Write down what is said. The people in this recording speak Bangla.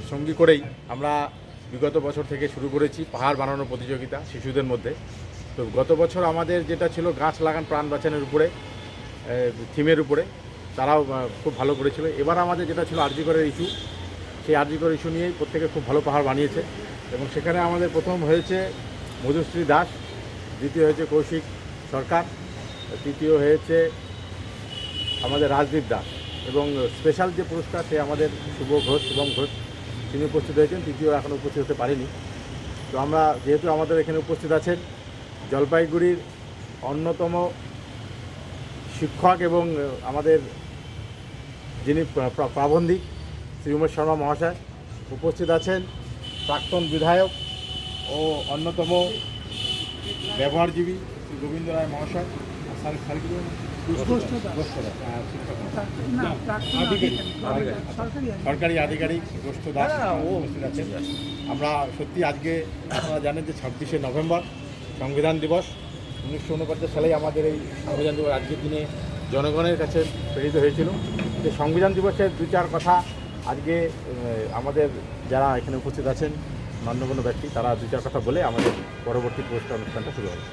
সঙ্গী করেই আমরা বিগত বছর থেকে শুরু করেছি পাহাড় বানানোর প্রতিযোগিতা শিশুদের মধ্যে। তো গত বছর আমাদের যেটা ছিল গাছ লাগান প্রাণ বাঁচানোর উপরে থিমের উপরে, তারাও খুব ভালো করেছিল। এবার আমাদের যেটা ছিল আরজি করের ইস্যু, সেই আরজি করের ইস্যু নিয়েই প্রত্যেকে খুব ভালো পাহাড় বানিয়েছে এবং সেখানে আমাদের প্রথম হয়েছে মধুশ্রী দাস, দ্বিতীয় হয়েছে কৌশিক সরকার, তৃতীয় হয়েছে আমাদের রাজদীপ দাস এবং স্পেশাল যে পুরস্কার সে আমাদের শুভম ঘোষ তিনি উপস্থিত হয়েছেন, তৃতীয় এখনও উপস্থিত হতে পারেনি। তো আমরা যেহেতু আমাদের এখানে উপস্থিত আছেন জলপাইগুড়ির অন্যতম শিক্ষক এবং আমাদের যিনি প্রাবন্ধিক শ্রী উমেশ শর্মা মহাশয়, উপস্থিত আছেন প্রাক্তন বিধায়ক ও অন্যতম ব্যবহারজীবী শ্রী গোবিন্দ রায় মহাশয়, সরকারি আধিকারিক গোষ্ঠ দাস উপস্থিত আছেন। আমরা সত্যি আজকে আপনারা জানেন যে 26শে নভেম্বর সংবিধান দিবস। 1949 সালেই আমাদের এই সংবিধান দিবস আজকের দিনে জনগণের কাছে প্রেরিত হয়েছিল। যে সংবিধান দিবসের দু চার কথা আজকে আমাদের যারা এখানে উপস্থিত আছেন মান্যগণ্য ব্যক্তি, তারা দু চার কথা বলে আমাদের পরবর্তী পুরস্কার অনুষ্ঠানটা শুরু হবে।